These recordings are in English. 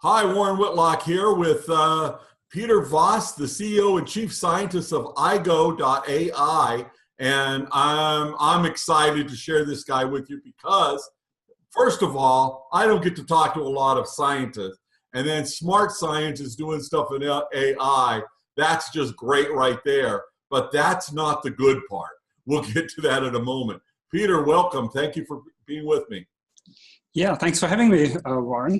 Hi, Warren Whitlock here with Peter Voss, the CEO and Chief Scientist of Aigo.ai. And I'm excited to share this guy with you because, first of all, I don't get to talk to a lot of scientists. And then smart scientists doing stuff in AI, that's just great right there. But that's not the good part. We'll get to that in a moment. Peter, welcome. Thank you for being with me. Yeah, thanks for having me, Warren.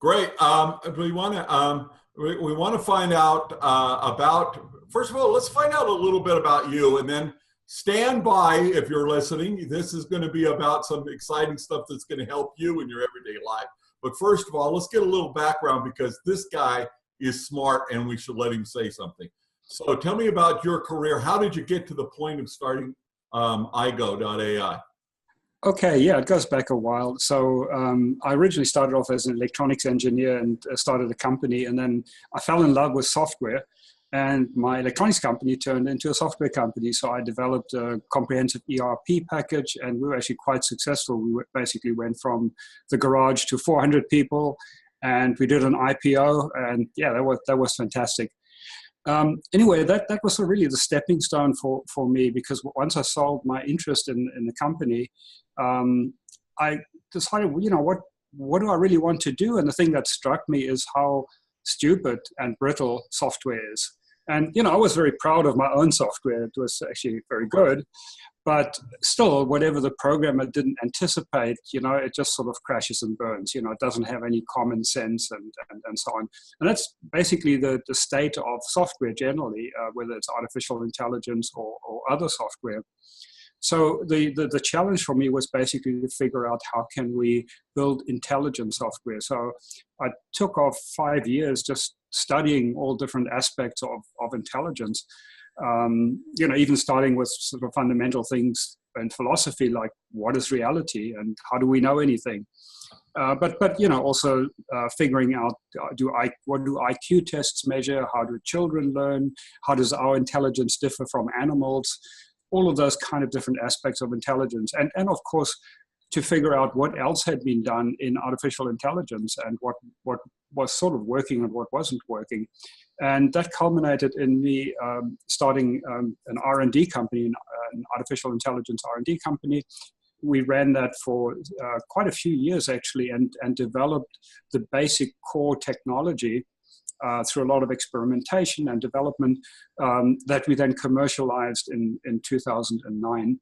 Great. We want to find out about. First of all, let's find out a little bit about you, and then stand by if you're listening. This is going to be about some exciting stuff that's going to help you in your everyday life. But first of all, let's get a little background because this guy is smart, and we should let him say something. So, tell me about your career. How did you get to the point of starting Aigo.ai? Okay, yeah, it goes back a while. So I originally started off as an electronics engineer and started a company, and then I fell in love with software, and my electronics company turned into a software company. So I developed a comprehensive ERP package, and we were actually quite successful. We basically went from the garage to 400 people, and we did an IPO, and yeah, that was fantastic. Anyway, that was sort of really the stepping stone for me, because once I solved my interest in the company, I decided, what do I really want to do? And the thing that struck me is how stupid and brittle software is. And, I was very proud of my own software. It was actually very good. But still, whatever the programmer didn't anticipate, it just sort of crashes and burns. It doesn't have any common sense and so on. And that's basically the state of software generally, whether it's artificial intelligence or other software. So the challenge for me was basically to figure out how can we build intelligent software. So I took off 5 years just studying all different aspects of intelligence. Even starting with sort of fundamental things in philosophy, like what is reality and how do we know anything? But also figuring out what do IQ tests measure? How do children learn? How does our intelligence differ from animals? All of those kind of different aspects of intelligence, and of course, to figure out what else had been done in artificial intelligence and what was sort of working and what wasn't working. And that culminated in me starting an R&D company, an artificial intelligence R&D company. We ran that for quite a few years, actually, and developed the basic core technology through a lot of experimentation and development that we then commercialized in 2009.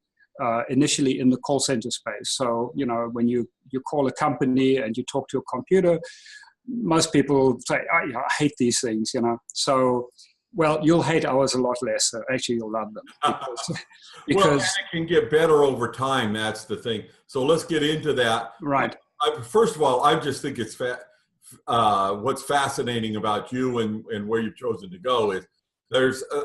Initially in the call center space. So, when you call a company and you talk to a computer, most people say, I hate these things, So, well, you'll hate ours a lot less. So actually, you'll love them. Because well, it can get better over time. That's the thing. So let's get into that. Right. First of all, I just think it's what's fascinating about you and where you've chosen to go is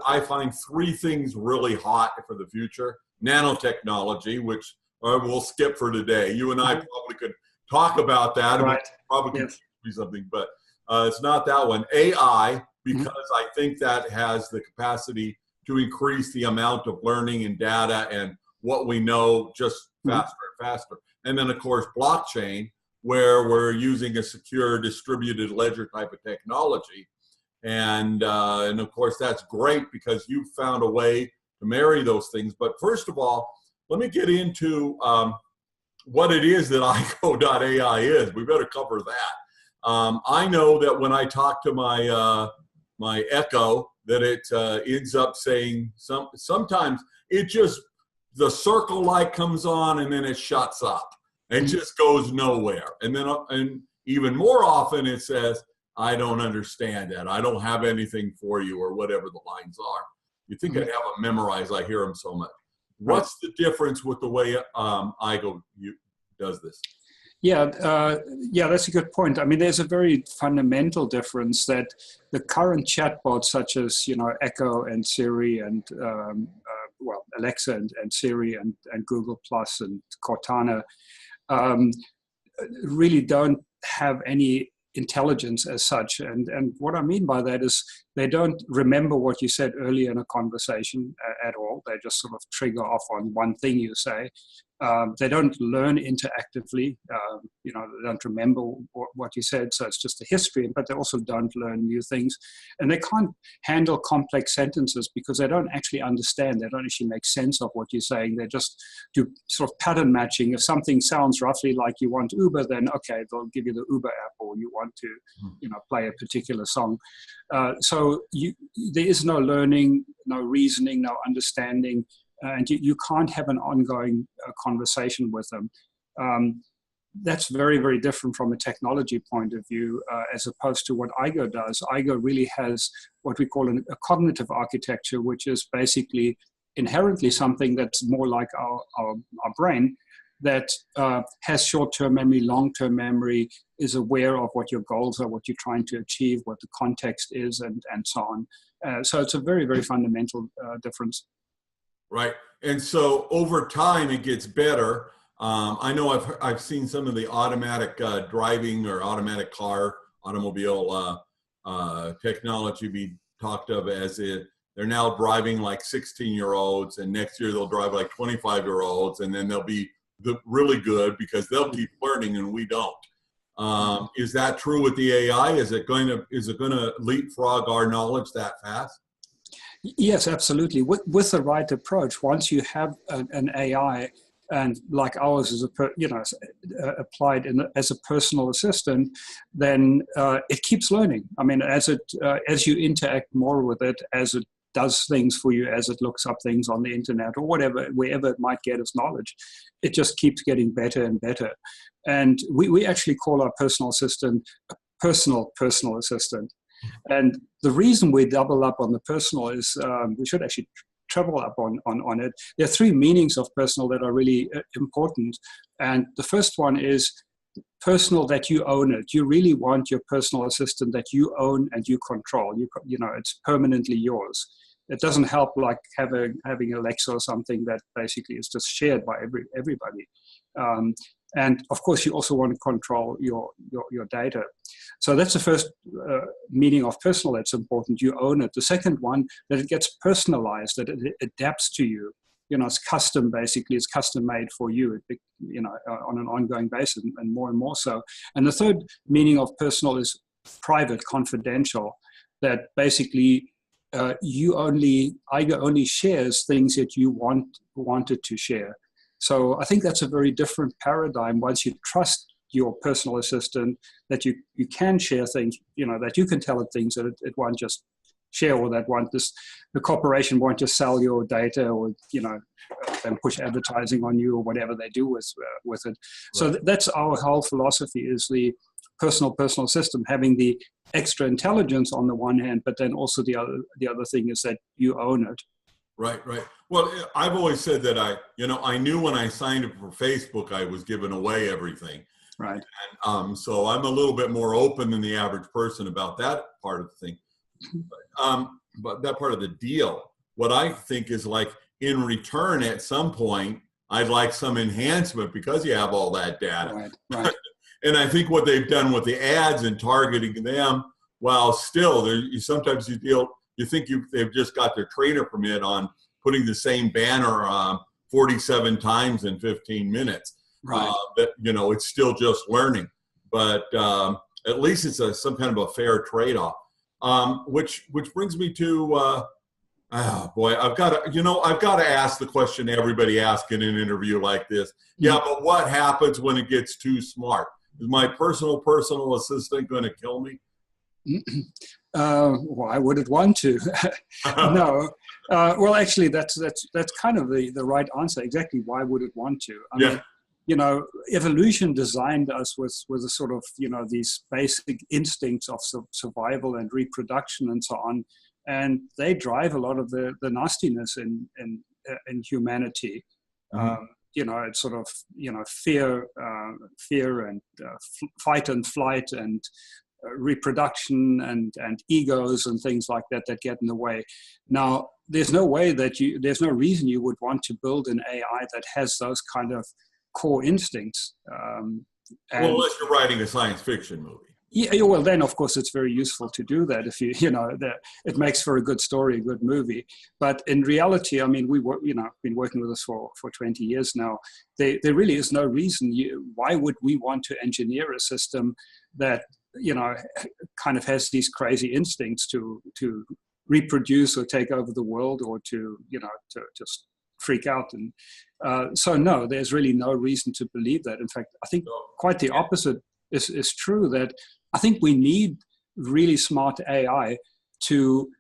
I find three things really hot for the future. Nanotechnology, which we'll skip for today. You and I probably could talk about that. Right. Probably could be something, but it's not that one. AI, because I think that has the capacity to increase the amount of learning and data and what we know just faster and faster. And then, of course, blockchain, where we're using a secure distributed ledger type of technology. And of course, that's great because you found a way to marry those things. But first of all, let me get into what it is that Aigo.ai is. We better cover that. I know that when I talk to my Echo, that it ends up saying sometimes it just, the circle light comes on and then it shuts up. It just goes nowhere. And then and even more often it says, I don't understand that. I don't have anything for you, or whatever the lines are. You think I'd have them memorized. I hear them so much. What's the difference with the way Aigo does this? Yeah, that's a good point. I mean, there's a very fundamental difference that the current chatbots, such as Echo and Siri and Alexa and Siri and Google Plus and Cortana, really don't have any intelligence as such. And what I mean by that is They don't remember what you said earlier in a conversation at all. They just sort of trigger off on one thing you say. They don't learn interactively. They don't remember what you said, so it's just a history, but they also don't learn new things. And they can't handle complex sentences because they don't actually understand. They don't actually make sense of what you're saying. They just do sort of pattern matching. If something sounds roughly like you want Uber, then okay, they'll give you the Uber app, or you want to, play a particular song. So there is no learning, no reasoning, no understanding, and you can't have an ongoing conversation with them. That's very, very different from a technology point of view, as opposed to what Aigo does. Aigo really has what we call a cognitive architecture, which is basically inherently something that's more like our brain, that has short-term memory, long-term memory, is aware of what your goals are, what you're trying to achieve, what the context is, and so on. So it's a very, very fundamental difference. Right. And so over time, it gets better. I know I've seen some of the automatic driving or automatic automobile technology be talked of as they're now driving like 16-year-olds, and next year they'll drive like 25-year-olds, and then they'll be really good because they'll keep learning and we don't. Is that true with the AI? Is it going to leapfrog our knowledge that fast? Yes, absolutely. With the right approach, once you have an AI, and like ours is applied as a personal assistant, then it keeps learning. I mean, as you interact more with it, as it does things for you, as it looks up things on the internet or whatever, wherever it might get its knowledge, it just keeps getting better and better. And we actually call our personal assistant a personal assistant. And the reason we double up on the personal is we should actually treble up on it. There are three meanings of personal that are really important. And the first one is personal, that you own it. You really want your personal assistant that you own and you control. It's permanently yours. It doesn't help like having Alexa or something that basically is just shared by everybody. And of course, you also want to control your data. So that's the first meaning of personal that's important. You own it. The second one, that it gets personalized, that it adapts to you. It's custom, basically. It's custom made for you, on an ongoing basis, and more so. And the third meaning of personal is private, confidential, that basically Aigo only shares things that you wanted to share. So I think that's a very different paradigm once you trust your personal assistant, that you can share things, that you can tell it things that it won't just share, or that the corporation won't just sell your data, or, and push advertising on you, or whatever they do with it. Right. So that's our whole philosophy, is the personal assistant having the extra intelligence on the one hand, but then also the other thing is that you own it. Right. Well, I've always said that I knew when I signed up for Facebook, I was giving away everything. Right. And so I'm a little bit more open than the average person about that part of the thing. But that part of the deal, what I think is like, in return, at some point, I'd like some enhancement because you have all that data. Right. And I think what they've done with the ads and targeting them, while still, sometimes you think they've just got their trainer permit on putting the same banner 47 times in 15 minutes. Right. It's still just learning. But at least it's some kind of a fair trade-off. Which brings me to, I've got to ask the question everybody asks in an interview like this. Yeah, but what happens when it gets too smart? Is my personal assistant going to kill me? Why would it want to? No. Well, actually, that's kind of the right answer. Exactly. Why would it want to? I mean, evolution designed us with a sort of, these basic instincts of survival and reproduction and so on. And they drive a lot of the nastiness in humanity. Mm-hmm. It's sort of, fear and fight and flight and reproduction and egos and things like that get in the way. Now, there's no reason you would want to build an AI that has those kind of core instincts. Unless you're writing a science fiction movie. Yeah, well, then of course it's very useful to do that. If it makes for a good story, a good movie. But in reality, I mean, been working with this for 20 years now. There really is no reason. Why would we want to engineer a system that kind of has these crazy instincts to reproduce or take over the world, or to just freak out? And so no, there's really no reason to believe that. In fact, I think quite the opposite is true, that I think we need really smart AI to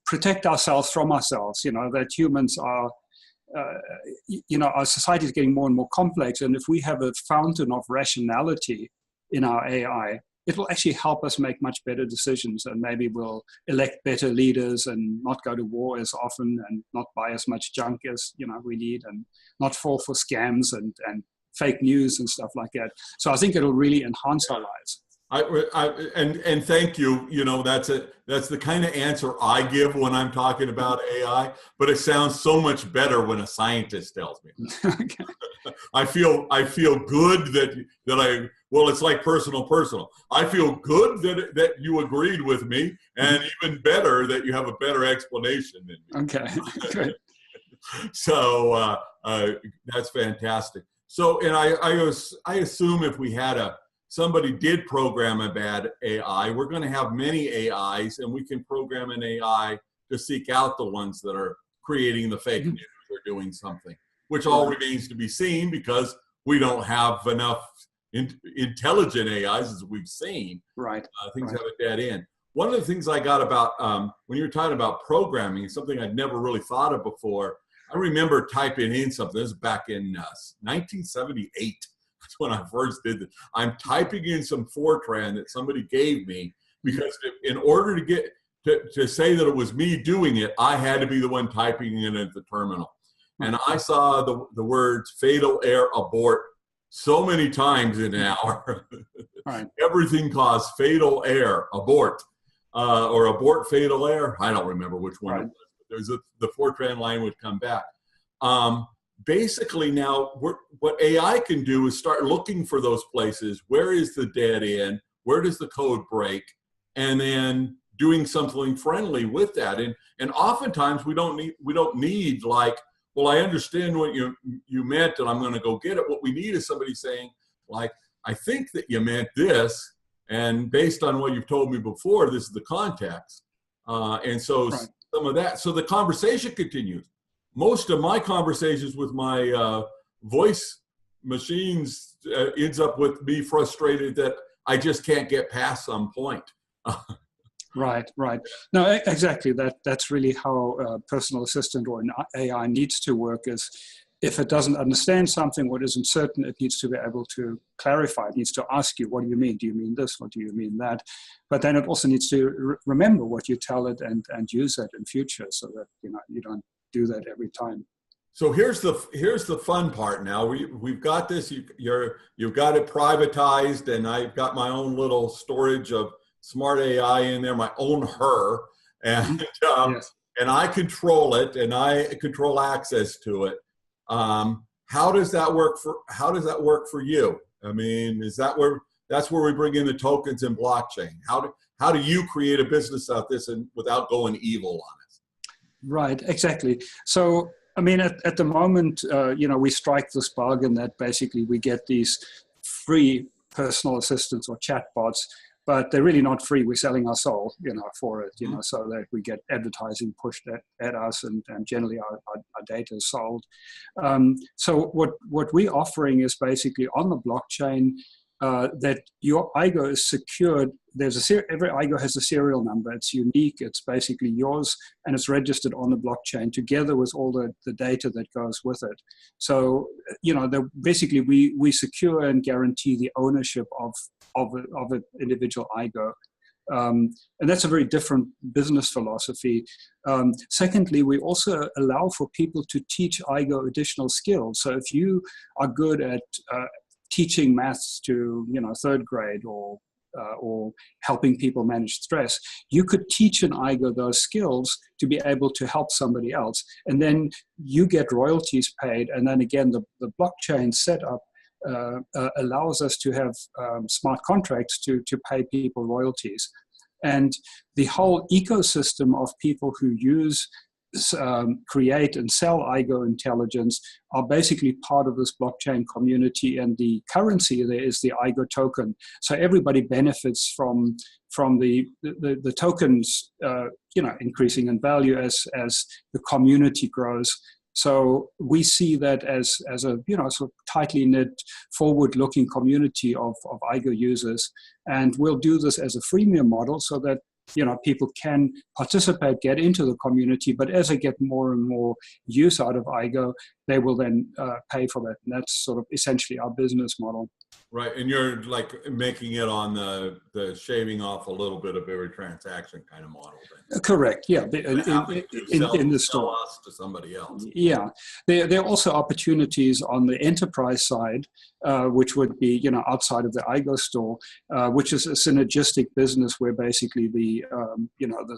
protect ourselves from ourselves. That humans are, our society is getting more and more complex. And if we have a fountain of rationality in our AI, it will actually help us make much better decisions. And maybe we'll elect better leaders and not go to war as often, and not buy as much junk as we need, and not fall for scams and fake news and stuff like that. So I think it'll really enhance our lives. And thank you. That's the kind of answer I give when I'm talking about AI, but it sounds so much better when a scientist tells me. Okay. I feel good well, it's like personal. I feel good that you agreed with me, and even better that you have a better explanation than me. Okay, good. So that's fantastic. So, and I assume if we had somebody did program a bad AI, we're going to have many AIs, and we can program an AI to seek out the ones that are creating the fake news or doing something, which all remains to be seen, because we don't have enough intelligent AIs, as we've seen. Right. Things have a dead end. One of the things I got about when you were talking about programming, something I'd never really thought of before. I remember typing in something. This is back in 1978. That's when I first did this. I'm typing in some Fortran that somebody gave me, because in order to get to say that it was me doing it, I had to be the one typing in at the terminal. And I saw the words fatal error, abort so many times in an hour. Right. Everything caused fatal error, abort, or abort fatal error. I don't remember which one it was. The Fortran line would come back. Basically now, what AI can do is start looking for those places. Where is the dead end? Where does the code break? And then doing something friendly with that. And oftentimes we don't need like, well, I understand what you meant, and I'm going to go get it. What we need is somebody saying, like, I think that you meant this, and based on what you've told me before, this is the context. And so some of that. So the conversation continues. Most of my conversations with my voice machines ends up with me frustrated that I just can't get past some point. Right. No, exactly. That's really how personal assistant or an AI needs to work. Is if it doesn't understand something or isn't certain, it needs to be able to clarify. It needs to ask you, what do you mean? Do you mean this? Or do you mean that? But then it also needs to remember what you tell it and use it in future, so that you don't do that every time. So here's the fun part. Now we've got this. You've got it privatized, and I've got my own little storage of smart AI in there, my own her, and Yes. And I control it, and I control access to it. How does that work for you? I mean, that's where we bring in the tokens and blockchain? How do you create a business out this and without going evil on us? Right, exactly. So, I mean, at the moment, we strike this bargain that basically we get these free personal assistants or chatbots, but they're really not free. We're selling our soul, for it, so that we get advertising pushed at us, and generally our data is sold. So what we're offering is basically on the blockchain, that your Aigo is secured. Every Aigo has a serial number. It's unique. It's basically yours, and it's registered on the blockchain together with all the data that goes with it. So, basically we secure and guarantee the ownership of an individual Aigo. And that's a very different business philosophy. Secondly, we also allow for people to teach Aigo additional skills. So if you are good at teaching maths to third grade, or helping people manage stress, you could teach an Aigo those skills to be able to help somebody else, and then you get royalties paid. And then again, the blockchain setup allows us to have smart contracts to pay people royalties. And the whole ecosystem of people who use, create and sell Aigo intelligence are basically part of this blockchain community, and the currency there is the Aigo token. So everybody benefits from the tokens, increasing in value as the community grows. So we see that as a sort of tightly knit, forward-looking community of Aigo users, and we'll do this as a freemium model so that people can participate, get into the community, but as they get more and more use out of Aigo, they will then pay for that, and that's sort of essentially our business model. Right, and you're like making it on the shaving off a little bit of every transaction kind of model then. Correct, yeah, in the store. Sell us to somebody else. Yeah, there are also opportunities on the enterprise side, which would be outside of the Aigo store, which is a synergistic business where basically the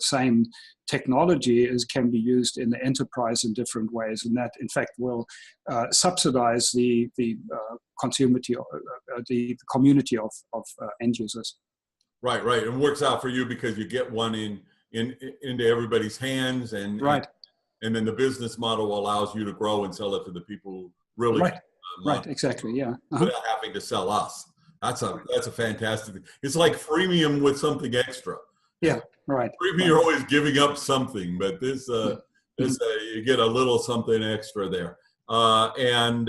same technology can be used in the enterprise in different ways, and that in fact will subsidize the community of end users. Right. It works out for you because you get one into everybody's hands, and right. And then the business model allows you to grow and sell it to the people who really right. Exactly. Yeah. Without having to sell us. That's a fantastic thing. It's like freemium with something extra. Yeah. Right. Freemium, you're always giving up something, but this you get a little something extra there. And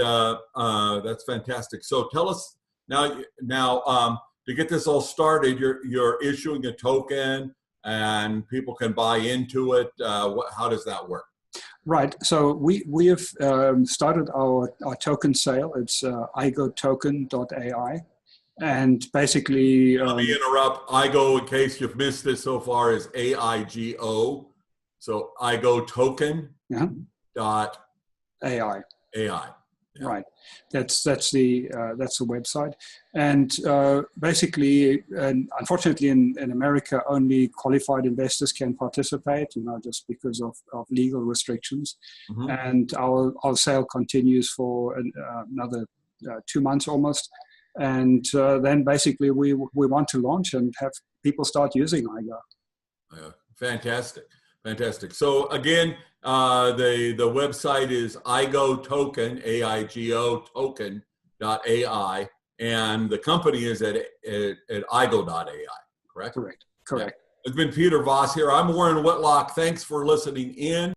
that's fantastic. So tell us now to get this all started, you're issuing a token and people can buy into it. How does that work? Right. So we have started our token sale. It's aigotoken.ai. And basically... Let me interrupt. Aigo, in case you've missed this so far, is AIGO. So aigotoken.ai. AI. Yeah. Right. That's the website. And basically, and unfortunately in America, only qualified investors can participate, just because of legal restrictions. Mm-hmm. And our sale continues for another 2 months almost. And then basically we want to launch and have people start using Aigo. Fantastic. So again, the website is Aigo Token, AIGO token.ai, and the company is at Aigo.ai, correct? Correct. Yeah. It's been Peter Voss here. I'm Warren Whitlock. Thanks for listening in.